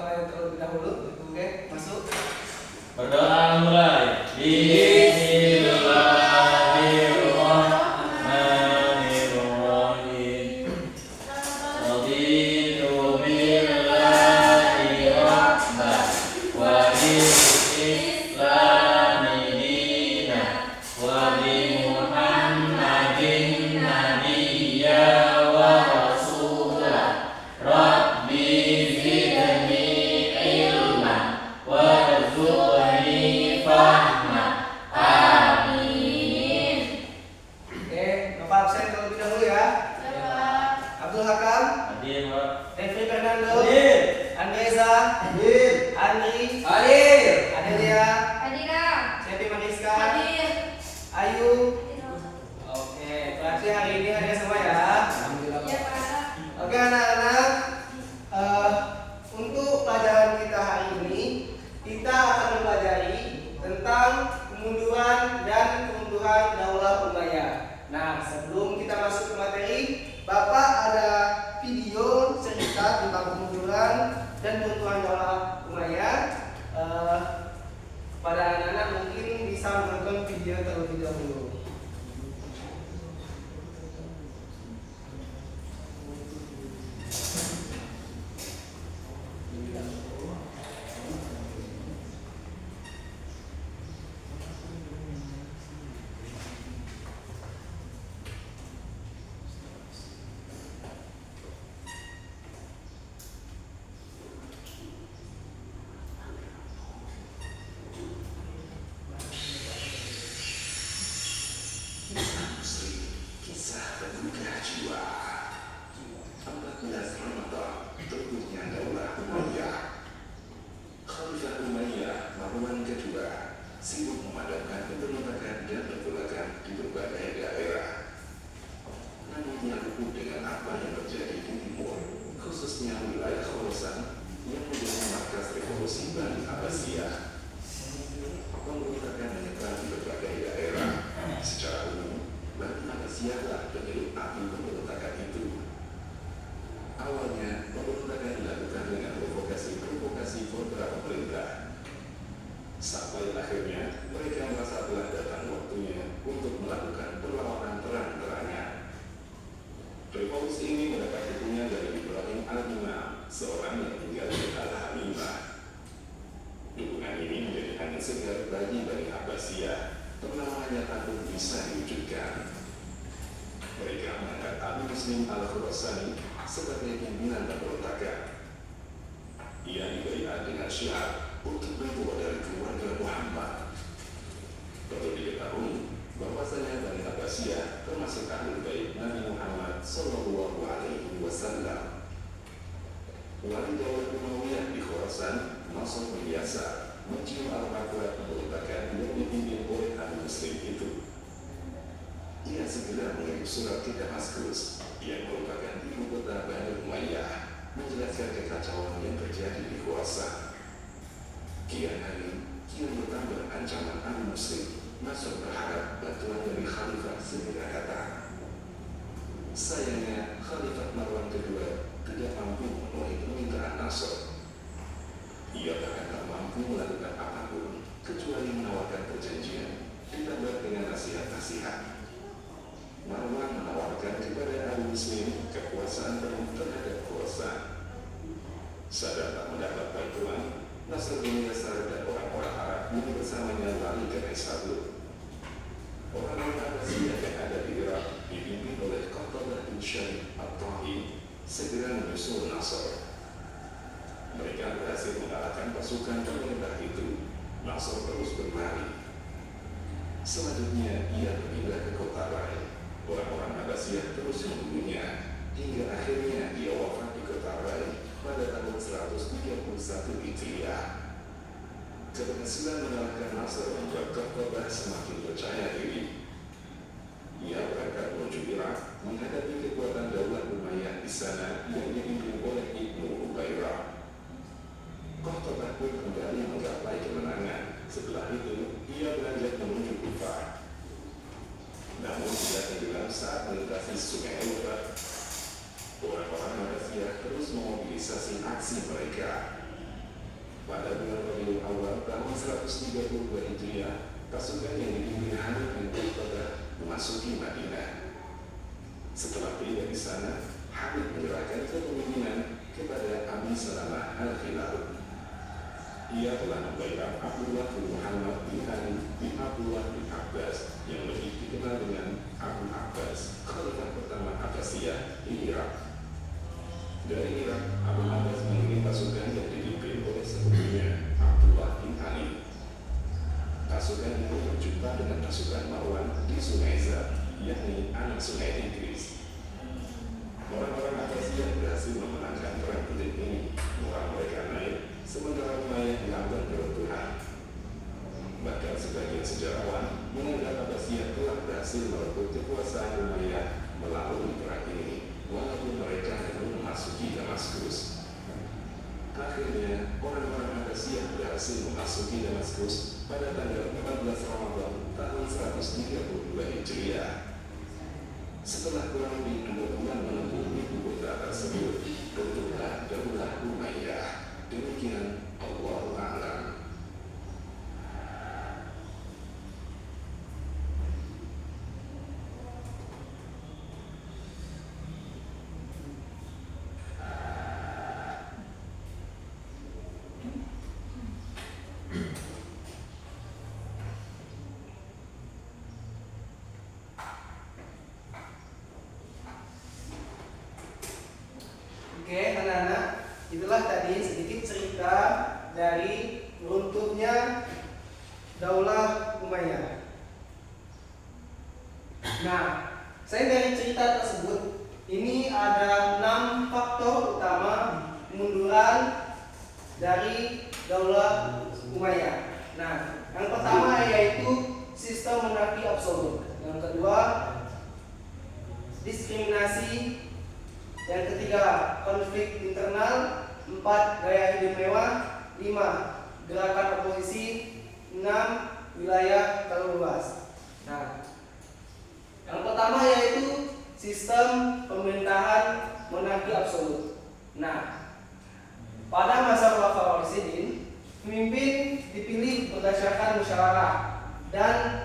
doanya terlebih dahulu. Oke, masuk. Berdoa mulai. Bismillahirrahmanirrahim. Raditu billahi rabban wa bil islami dinan wa bi Muhammadin nabiyya wa rasula. Rabbi zidni ilman warzuqni fahma. Amin. Oke, Bapak absen terlebih dahulu ya. Abdul Hakam, Hadir, Pak. Devri Fernando, Hadir. Andresa, Hadir. Andri, Hadir. Adelia, Hadira. Cepi Mariska, Hadir. Ayu. Oke, berarti hari ini hadir semua ya. Alhamdulillah. Ya, Pak. Oke anak-anak, untuk pelajaran kita hari ini kita akan mempelajari tentang kemunduran dan keruntuhan Daulah Umayyah. Nah, sebelum kita masuk ke materi, Bapak ada video cerita tentang kemunduran dan keruntuhan Daulah Umayyah. Pada anak-anak mungkin bisa menonton video terlebih dahulu. Kisah berduka jiwa 14 Ramadan terbentuknya Daulah Umayyah. Khalifah Umayyah Marwan kedua sibuk memadamkan pemberontakan dan pergolakan di berbagai daerah. Namun ia luput dengan apa yang terjadi di timur, khususnya wilayah Khorasan yang menjadi markas revolusi Bani Abbasiyah. Pemberontakan menyebar di berbagai daerah. Secara umum, Bani Abbasiyahlah penyebab api pemberontakan itu. Awalnya, pemberontakan dilakukan dengan provokasi kontra pemerintah. Sampai akhirnya, mereka merasa telah datang waktunya untuk melakukan perlawanan terang-terangan. Revolusi ini mendapat dukungan dari Ibrahim Al-Imam, seorang yang tinggal di Al-Hamimah. Dukungan ini menjadi angin segar bagi Bani Abbasiyah. Perlawanan agung bisa diwujudkan. Mereka mengangkat Abu Muslim Al-Khurasani sebagai pimpinan pemberontakan. Ia dibaiat dengan syiar untuk berbuat dari keluarga Muhammad. Perlu diketahui bahwasanya Bani Abbasiyah termasuk ahlul bait Nabi Muhammad Sallallahu Alaihi Wasallam. Wali Daulah Umayyah di Khorasan, Nasr bin Yasar, mencium aroma kuat pemberontakan yang dipimpin oleh Abu Muslim itu. Ia segera mengirim surat ke Damaskus yang merupakan ibu kota Bani Umayyah, menjelaskan kekacauan yang terjadi di Khorasan. Kian hari, kian bertambah ancaman Abu Muslim. Nasr berharap bantuan dari Khalifah segera datang. Sayangnya, Khalifah Marwan kedua tidak mampu memenuhi permintaan Nasr. Ia bahkan tak mampu melakukan apapun kecuali menawarkan perjanjian ditambah dengan nasihat-nasihat. Marwan menawarkan kepada Abu Muslim kekuasaan penuh terhadap Khorasan. Sadar tak mendapat bantuan, Nasr bin Yasar dan orang-orang Arab yang bersamanya lari ke Naisabur. Orang-orang Abbasiyah yang ada di Irak dipimpin oleh Qatadah bin Syarif At-Ta'i segera menyusul Nasr. Mereka berhasil mengalahkan pasukan pemerintah itu. Nasr terus berlari. Selanjutnya ia berpindah ke kota Rai. Orang-orang Abbasiyah terus membunuhnya hingga akhirnya ia wafat di kota Rai pada tahun 131 Hijriah. Keberhasilan mengalahkan Nasr membuat Qatadah semakin percaya diri. Ia berangkat menuju Irak menghadapi kekuatan Daulah Umayyah di sana yang dipimpin oleh Ibnu Ubairah. Qatadah pun kembali menggapai kemenangan. Setelah itu, ia beranjak menuju Kufah. Namun tidak tenggelam saat melintasi Sungai Euphrat. Orang-orang Abbasiyah terus memobilisasi aksi mereka. Pada bulan Rabiul Awal tahun 132 Hijriah, pasukan yang dipimpin Khalid bin Qatadah memasuki Madinah. Setelah tiba di sana, Khalid menyerahkan kepemimpinan kepada Abi Salamah Al-Khilal. Ia telah membaiat Abdullah bin Muhammad bin Ali bin Abdullah bin Abbas yang lebih dikenal dengan Abu Abbas, khalifah pertama Abbasiyah di Irak. Dari Irak, Abu Abbas mengirim pasukan yang dipimpin oleh sepupunya Abdullah bin Ali. Pasukan itu berjumpa dengan pasukan Marwan di Sungai Zab, yakni anak Sungai Tigris. Orang-orang Abbasiyah berhasil memenangkan perang penting ini. Moral mereka naik, sementara Umayyah dilambang keruntuhan. Bahkan sebagian sejarawan menganggap Abbasiyah telah berhasil merebut kekuasaan Umayyah melalui perang ini, walaupun mereka belum memasuki Damaskus. Akhirnya, orang-orang Abbasiyah berhasil memasuki Damaskus pada tanggal 14 Ramadan tahun 132 Hijriah. Setelah kurang lebih 2 bulan menempuh ibu kota tersebut, runtuhlah Daulah Umayyah. Demikian Allahu a'lam. Oke, anak-anak, itulah tadi sedikit cerita dari runtuhnya Daulah Umayyah. Nah, saya dari cerita tersebut ini ada 6 faktor utama kemunduran dari Daulah Umayyah. Nah, yang pertama yaitu sistem monarki absolut. Yang kedua, diskriminasi. Yang ketiga, konflik internal. 4, gaya hidup mewah. 5, gerakan oposisi. 6, wilayah terlalu luas. Nah, yang pertama yaitu sistem pemerintahan monarki absolut. Nah, pada masa Khulafaur Rasyidin, pemimpin dipilih berdasarkan musyawarah dan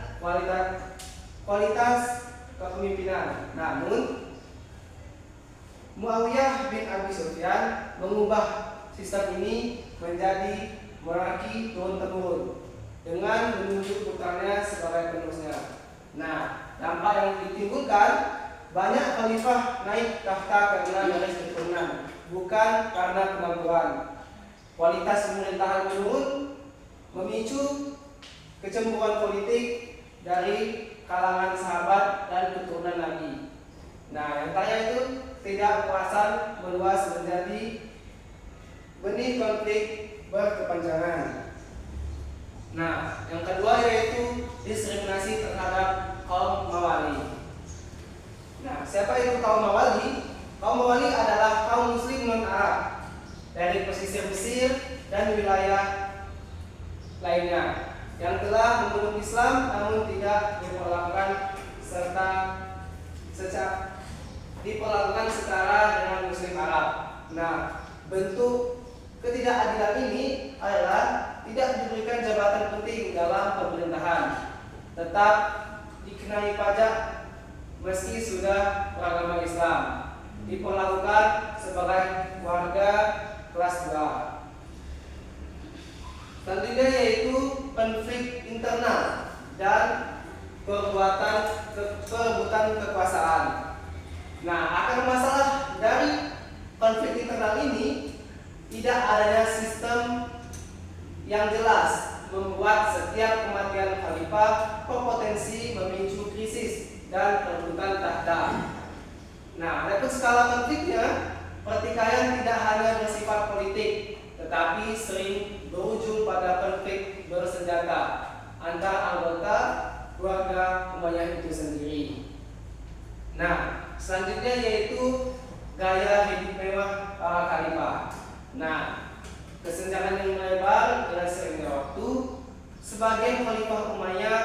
kualitas kepemimpinan. Namun Muawiyah bin Abi Sufyan mengubah sistem ini menjadi monarki turun-temurun dengan menunjuk putranya sebagai penerusnya. Nah, dampak yang ditimbulkan, banyak khalifah naik tahta karena garis keturunan, bukan karena kemampuan. Kualitas pemerintahan menurun, memicu kecemburuan politik dari kalangan sahabat dan keturunan Nabi. Nah, yang terakhir itu tidak kepuasan meluas menjadi benih konflik berkepanjangan. Nah, yang kedua yaitu diskriminasi terhadap kaum Mawali. Nah, siapa itu kaum Mawali? Kaum Mawali adalah kaum Muslim non-Arab dari pesisir Mesir dan wilayah lainnya yang telah memeluk Islam namun tidak diperlakukan setara dengan Muslim Arab. Nah, bentuk ketidakadilan ini adalah tidak diberikan jabatan penting dalam pemerintahan, tetap dikenai pajak meski sudah beragama Islam, diperlakukan sebagai warga kelas 2. Selanjutnya yaitu konflik internal dan perebutan kekuasaan. Nah, akar masalah dari konflik internal ini tidak adanya sistem yang jelas membuat setiap kematian khalifah berpotensi memicu krisis dan perebutan tahta. Nah, adapun skala konfliknya, pertikaian tidak hanya bersifat politik, tetapi sering berujung pada konflik bersenjata antara anggota keluarga Umayyah itu sendiri. Nah, selanjutnya yaitu gaya hidup mewah para khalifah. Nah, kesenjangan yang melebar dengan seiringnya waktu, sebagian khalifah Umayyah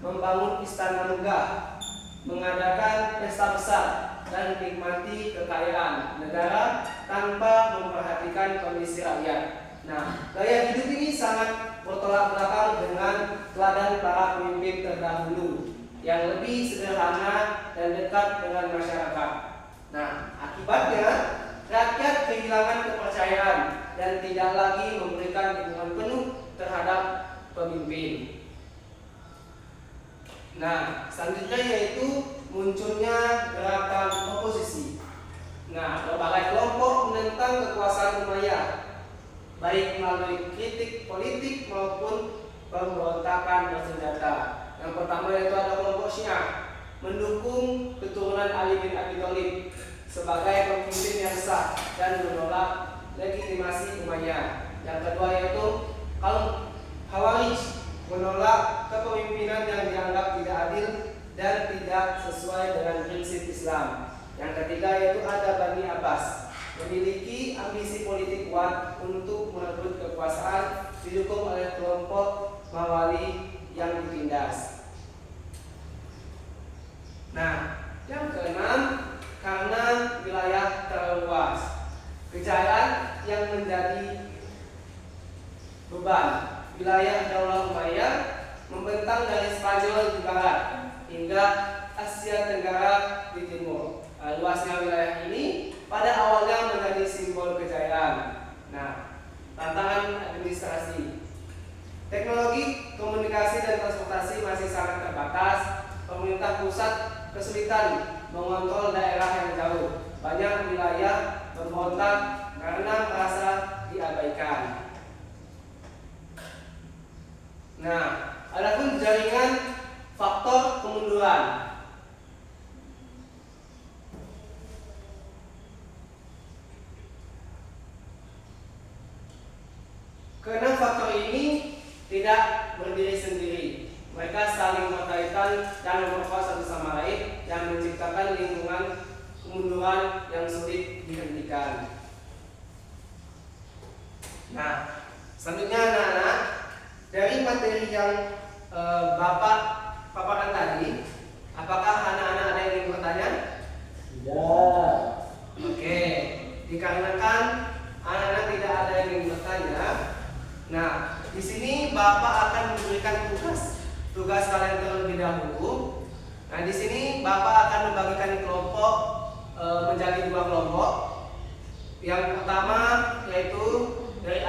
membangun istana megah, mengadakan pesta besar dan menikmati kekayaan negara tanpa memperhatikan kondisi rakyat. Nah, gaya hidup ini sangat bertolak belakang dengan teladan para pemimpin terdahulu yang lebih sederhana dan dekat dengan masyarakat. Nah, akibatnya rakyat kehilangan kepercayaan dan tidak lagi memberikan dukungan penuh terhadap pemimpin. Nah, selanjutnya yaitu munculnya gerakan oposisi. Nah, berbagai kelompok menentang kekuasaan Umayyah, baik melalui kritik politik maupun pemberontakan bersenjata. Yang pertama yaitu ada kelompok Syiah mendukung keturunan Ali bin Abi Thalib sebagai pemimpin yang sah dan menolak legitimasi Umayyah. Yang kedua yaitu kaum Khawarij menolak kepemimpinan yang dianggap tidak adil dan tidak sesuai dengan prinsip Islam. Yang ketiga yaitu ada Bani Abbas, memiliki ambisi politik kuat untuk merebut kekuasaan, didukung oleh kelompok Mawali yang ditindas. Nah, yang keenam, karena wilayah terlalu luas, kejayaan yang menjadi beban wilayah Daulah Umayyah membentang dari Spanyol di barat hingga Asia Tenggara di timur. Luasnya wilayah ini pada awalnya menjadi simbol kejayaan. Nah, tantangan administrasi, teknologi komunikasi dan transportasi masih sangat terbatas. Pemerintah pusat kesulitan mengontrol daerah yang jauh. Banyak wilayah berontak karena merasa diabaikan. Nah, adapun jaringan faktor kemunduran. Keenam faktor ini tidak berdiri sendiri. Mereka saling berkaitan dan memperkuat satu sama lain yang menciptakan lingkungan kemunduran yang sulit dihentikan. Nah, selanjutnya anak-anak, dari materi yang Bapak paparkan tadi, apakah anak-anak ada yang ingin bertanya? Tidak. Oke, dikarenakan anak-anak tidak ada yang ingin bertanya, nah di sini Bapak akan memberikan tugas kalian terlebih dahulu. Nah di sini Bapak akan membagikan kelompok menjadi 2 kelompok. Yang pertama yaitu dari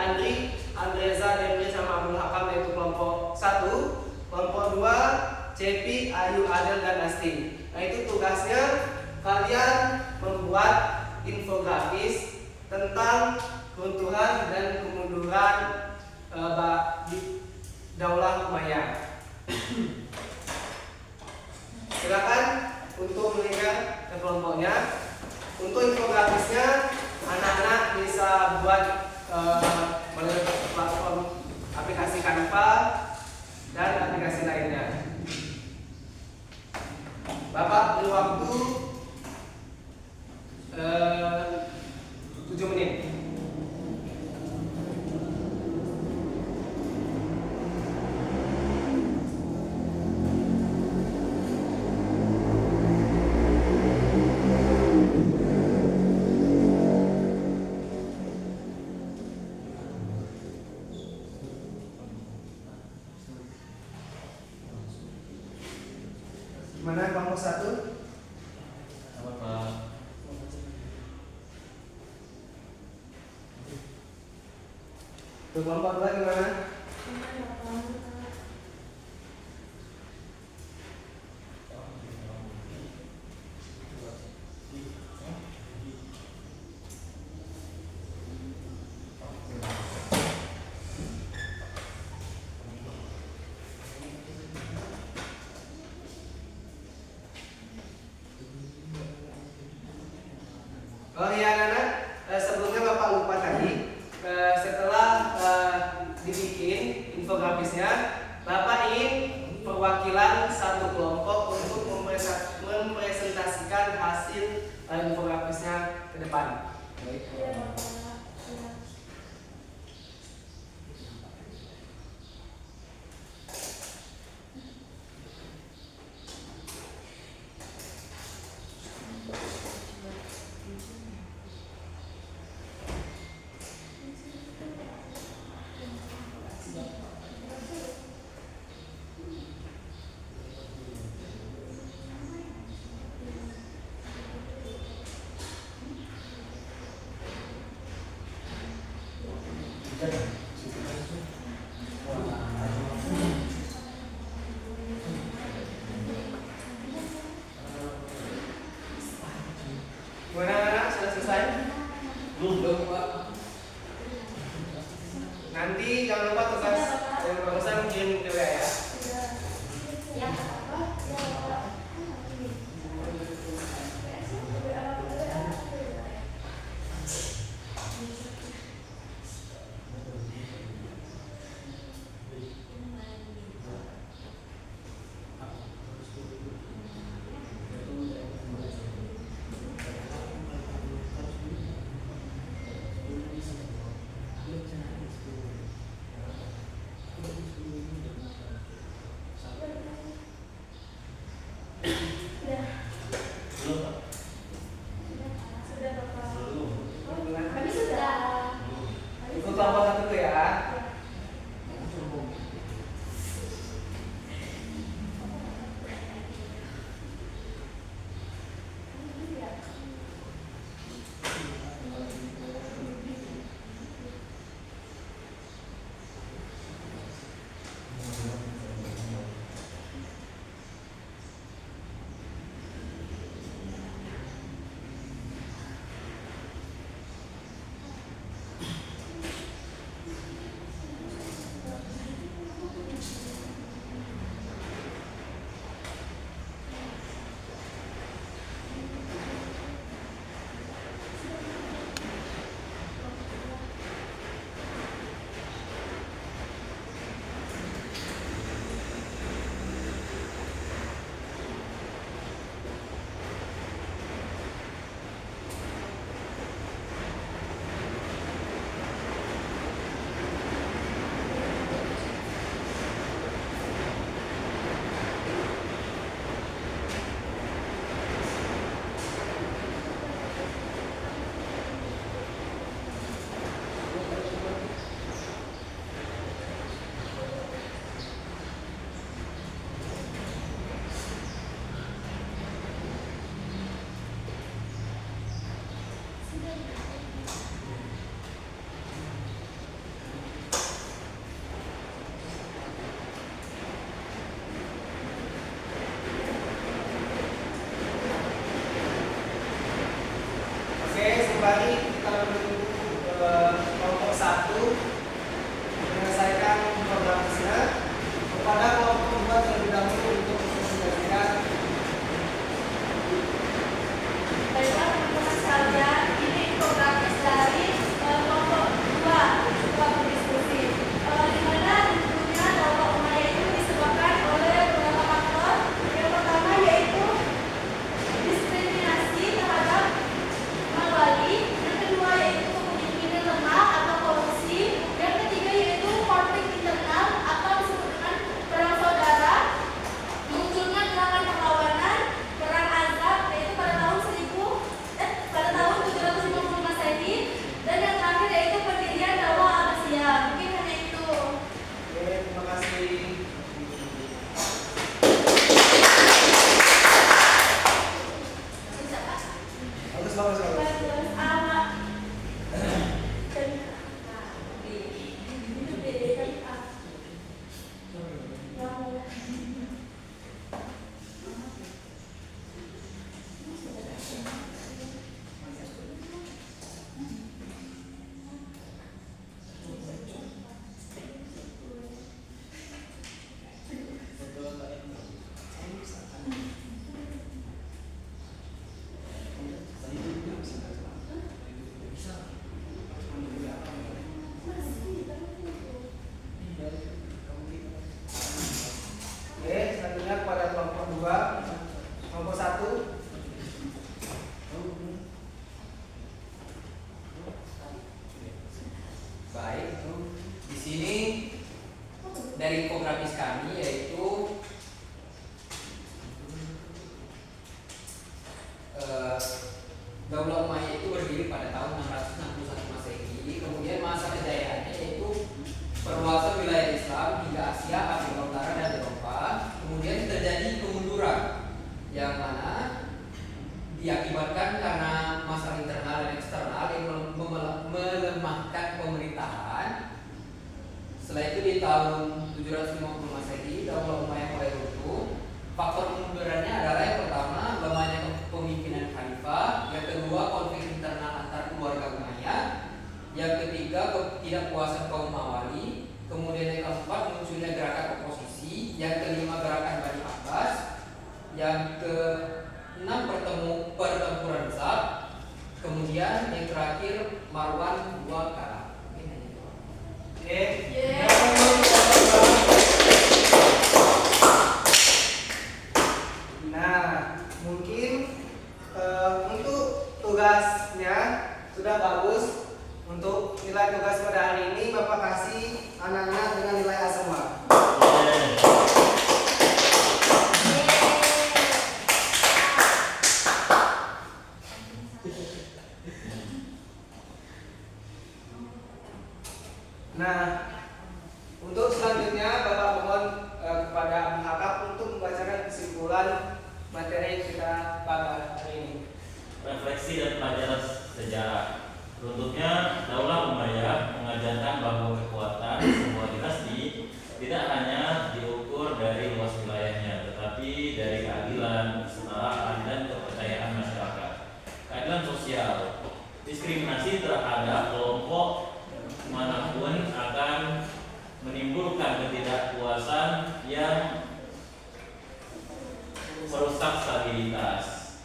Andreza, Demri sama Abdul Hakam yaitu kelompok 1. Kelompok 2 Cepi, Ayu, Adel dan Asti. Nah itu tugasnya kalian membuat infografis tentang keruntuhan dan kemunduran Daulah Umayyah. Silakan untuk mengirim ke kelompoknya. Untuk infografisnya anak-anak bisa buat melalui platform aplikasi Canva dan aplikasi lainnya. Bapak beri waktu 7 menit. Mana kelompok 1? Apa Pak? Untuk kelompok 2 gimana? Oh iya anak-anak, sebelumnya Bapak lupa tadi, setelah dibikin infografisnya, Bapak ingin perwakilan satu kelompok untuk mempresentasikan hasil infografisnya ke depan. kirim ke WA ya. Yang apa? Ikut kelompok satu tuh ya. Kembali kita menunggu kelompok 1 menyelesaikan programnya kepada kelompok 2 terlebih dahulu untuk menjelaskan. Baiklah teman-teman sekalian, ini programis dari kelompok 2 setelah berdiskusi. Di mana tentunya dakwah Umayyah itu disebabkan oleh beberapa faktor. Yang pertama yaitu diskriminasi terhadap mawali, yang kedua yaitu kepemimpinan lemah atau korupsi, yang ketiga yaitu konflik internal atau disebut dengan perang saudara, munculnya gerakan perlawanan, perang Azab yaitu pada tahun 750 Masehi, dan yang terakhir yaitu pendirian dakwah Abbasiyah. Mungkin hanya itu. Oke, terima kasih. Bisa Pak? Bagus, bagus, bagus. Bagus, amat. Oke, selanjutnya kepada kelompok 2, kelompok 1. Baik, di sini dari infografis kami yaitu Daulah Umayyah itu berdiri pada tahun 661 Masehi. Kemudian masa kejayaannya yaitu perluasan wilayah Islam hingga Asia, Afrika Utara dan Eropa. Kemudian terjadi kemunduran yang mana diakibatkan karena masalah internal dan eksternal yang melemahkan pemerintahan. Setelah itu di tahun 750 Masehi, Daulah Umayyah mulai kesimpulan materi kita pada hari ini. Refleksi dan pelajaran sejarah. Runtuhnya Daulah Umayyah mengajarkan bahwa kekuatan sebuah dinasti tidak hanya diukur dari luas wilayahnya, tetapi dari keadilan, kesetaraan, dan kepercayaan masyarakat. Keadilan sosial. Diskriminasi terhadap kelompok manapun akan menimbulkan ketidakpuasan yang merusak stabilitas.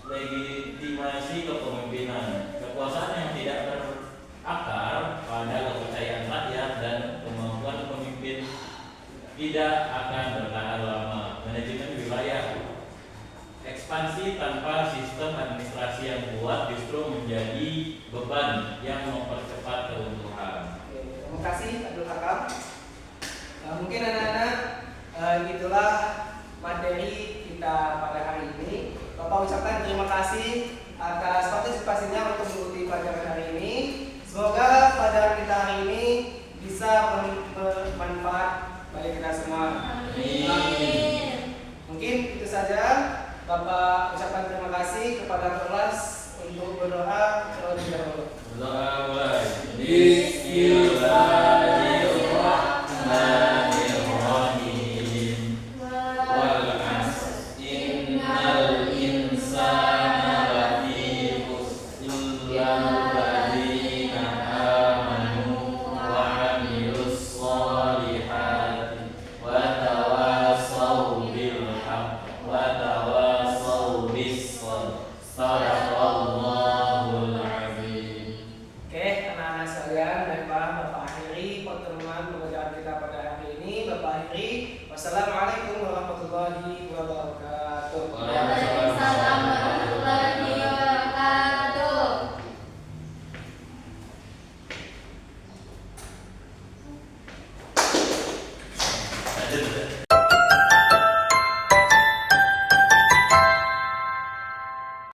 Legitimasi kepemimpinan. Kekuasaan yang tidak berakar pada kepercayaan rakyat dan kemampuan pemimpin tidak akan bertahan lama. Manajemen wilayah. Ekspansi tanpa sistem administrasi yang kuat justru menjadi beban yang mempercepat keruntuhan. Terima kasih Abdul Hakam. Mungkin anak-anak itulah materi kita pada hari ini. Bapak ucapkan terima kasih atas partisipasinya untuk mengikuti pelajaran hari ini. Semoga pelajaran kita hari ini bisa bermanfaat bagi kita semua. Amin. Mungkin itu saja. Bapak ucapkan terima kasih kepada kelas untuk berdoa terlebih dahulu. Berdoa mulai. Bismillahirrahmanirrahim. Wal 'asr innal insana lafi khusr illa alladziina aamanu wa 'amilus shalihati wa tawassaw bil haqq wa tawassaw bis sabr. Shadaqallahul 'azim. Oke, anak-anak sekalian, Bapak akhiri pertemuan pembelajaran kita pada hari ini. Bapak akhiri. Wassalamualaikum warahmatullahi wabarakatuh. Waalaikumsalam.